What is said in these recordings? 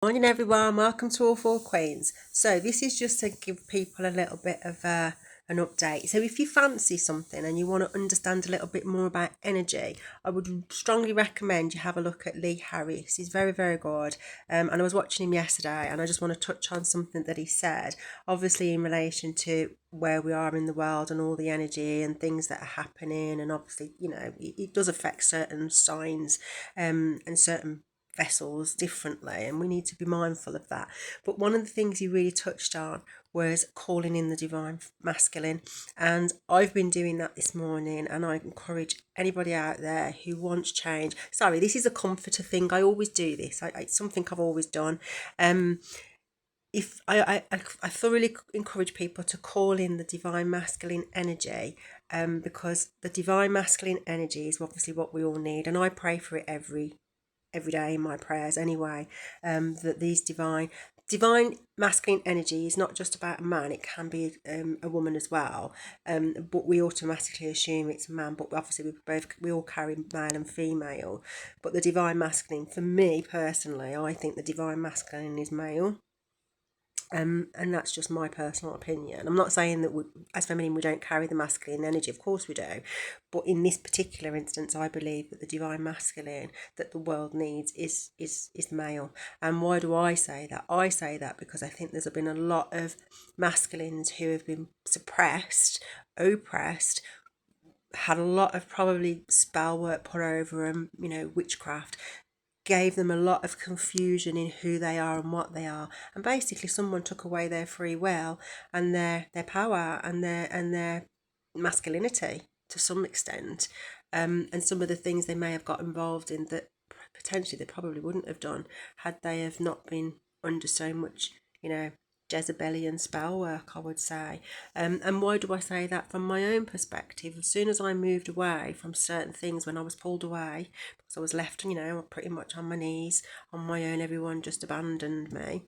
Morning everyone, welcome to All Four Queens. So this is just to give people a little bit of an update. So if you fancy something and you want to understand a little bit more about energy, I would strongly recommend you have a look at Lee Harris. He's very, very good. And I was watching him yesterday and I just want to touch on something that he said, obviously in relation to where we are in the world and all the energy and things that are happening. And obviously, it does affect certain signs and certain vessels differently, and we need to be mindful of that. But one of the things he really touched on was calling in the divine masculine, and I've been doing that this morning, and I encourage anybody out there who wants change. Sorry, this is a comforter thing. I always do this. It's something I've always done. If I thoroughly encourage people to call in the divine masculine energy, because the divine masculine energy is obviously what we all need, and I pray for it every day in my prayers anyway, that these divine masculine energy is not just about a man. It can be a woman as well, but we automatically assume it's a man, but obviously we all carry male and female. But the divine masculine, for me personally, I think the divine masculine is male. And that's just my personal opinion. I'm not saying that as feminine we don't carry the masculine energy. Of course we do, but in this particular instance, I believe that the divine masculine that the world needs is male. And why do I say that? I say that because I think there's been a lot of masculines who have been suppressed, oppressed, had a lot of probably spell work put over them, witchcraft, gave them a lot of confusion in who they are and what they are, and basically someone took away their free will and their power and their masculinity to some extent, and some of the things they may have got involved in that potentially they probably wouldn't have done had they have not been under so much Jezebelian spell work, I would say. And why do I say that? From my own perspective, as soon as I moved away from certain things, when I was pulled away, because I was left, pretty much on my knees, on my own, everyone just abandoned me.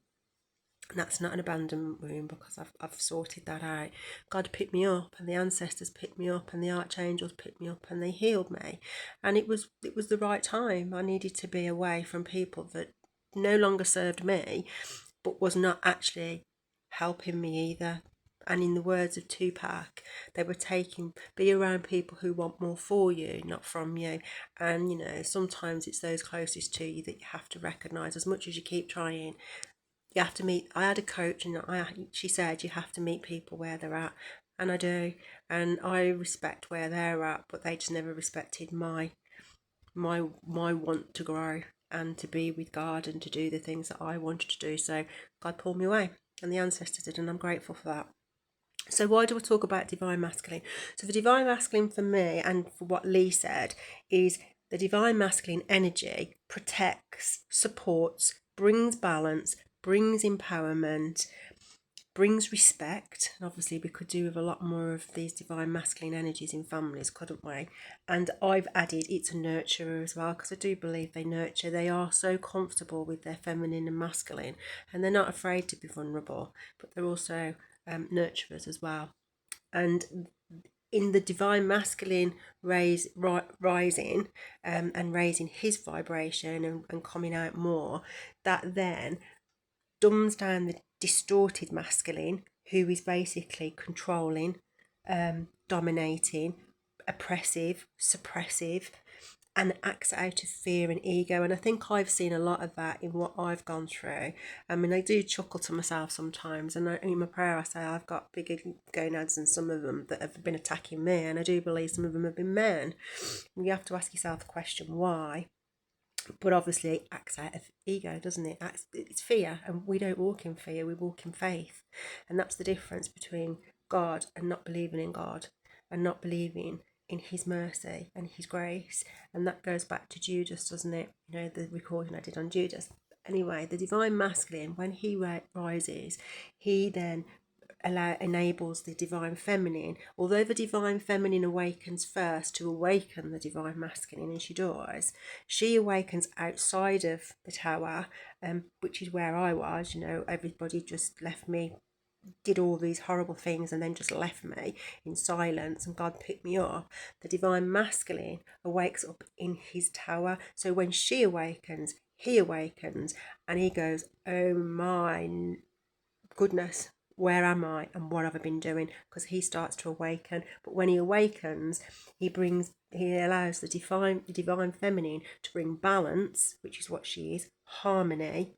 And that's not an abandonment wound, because I've sorted that out. God picked me up, and the ancestors picked me up, and the archangels picked me up, and they healed me. And it was the right time. I needed to be away from people that no longer served me, but was not actually helping me either. And in the words of Tupac, they were be around people who want more for you, not from you. And sometimes it's those closest to you that you have to recognise. As much as you keep trying, you have to meet. I had a coach, and she said you have to meet people where they're at, and I do. And I respect where they're at, but they just never respected my want to grow and to be with God and to do the things that I wanted to do. So God pulled me away, and the ancestors did, and I'm grateful for that. So why do I talk about divine masculine? So the divine masculine for me, and for what Lee said, is the divine masculine energy protects, supports, brings balance, brings empowerment, brings respect. And obviously we could do with a lot more of these divine masculine energies in families, couldn't we? And I've added it's a nurturer as well, because I do believe they nurture. They are so comfortable with their feminine and masculine, and they're not afraid to be vulnerable, but they're also nurturers as well. And in the divine masculine rising, and raising his vibration and coming out more, that then dumbs down the distorted masculine, who is basically controlling, dominating, oppressive, suppressive, and acts out of fear and ego. And I think I've seen a lot of that in what I've gone through. I mean, I do chuckle to myself sometimes, and in my prayer I say I've got bigger gonads than some of them that have been attacking me, and I do believe some of them have been men. You have to ask yourself the question, why? But obviously it acts out of ego, doesn't it? It's fear, and we don't walk in fear, we walk in faith. And that's the difference between God and not believing in God, and not believing in his mercy and his grace. And that goes back to Judas, doesn't it? The recording I did on Judas. Anyway, the divine masculine, when he rises, he then enables the divine feminine. Although the divine feminine awakens first to awaken the divine masculine, and she awakens outside of the tower, which is where I was. Everybody just left me, did all these horrible things, and then just left me in silence, and God picked me up. The divine masculine awakes up in his tower. So when she awakens, he awakens and he goes, oh my goodness, where am I and what have I been doing? Because he starts to awaken. But when he awakens, he allows the divine feminine to bring balance, which is what she is, harmony,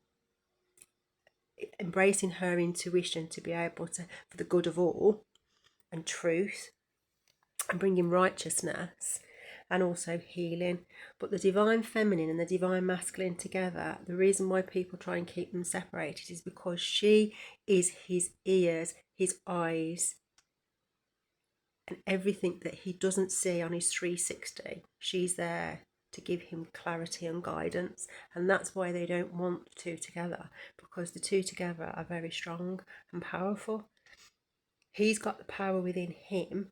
embracing her intuition to be able to, for the good of all, and truth, and bringing righteousness and also healing. But the divine feminine and the divine masculine together, the reason why people try and keep them separated is because she is his ears, his eyes, and everything that he doesn't see on his 360. She's there to give him clarity and guidance, and that's why they don't want the two together, because the two together are very strong and powerful. He's got the power within him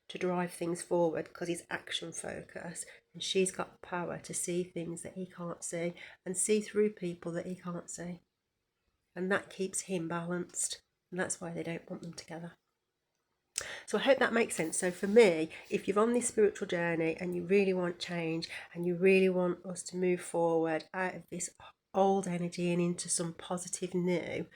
to drive things forward because he's action focused, and she's got the power to see things that he can't see and see through people that he can't see, and that keeps him balanced, and that's why they don't want them together. So I hope that makes sense. So for me, if you're on this spiritual journey and you really want change and you really want us to move forward out of this old energy and into some positive new,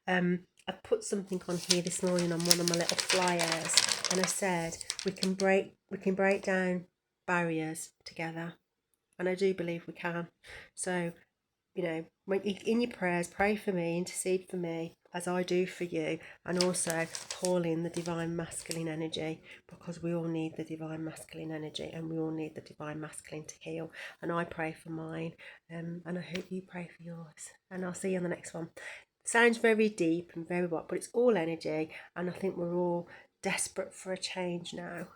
I put something on here this morning on one of my little flyers, and I said we can break down barriers together, and I do believe we can. So when in your prayers, pray for me, intercede for me as I do for you, and also call in the divine masculine energy, because we all need the divine masculine energy and we all need the divine masculine to heal. And I pray for mine, and I hope you pray for yours. And I'll see you on the next one. Sounds very deep and very what, but it's all energy, and I think we're all desperate for a change now.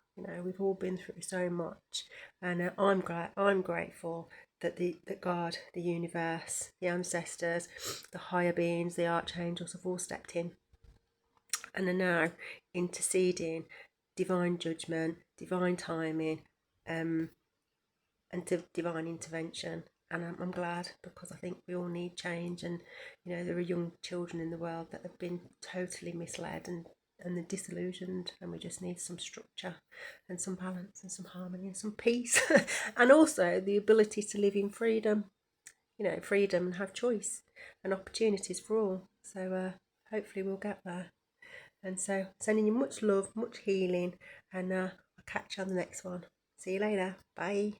We've all been through so much, and I'm grateful that God, the universe, the ancestors, the higher beings, the archangels have all stepped in and are now interceding, divine judgment, divine timing, and divine intervention. And I'm glad, because I think we all need change, and there are young children in the world that have been totally misled and they're disillusioned, and we just need some structure and some balance and some harmony and some peace and also the ability to live in freedom, freedom, and have choice and opportunities for all. So hopefully we'll get there. And so sending you much love, much healing, and I'll catch you on the next one. See you later. Bye.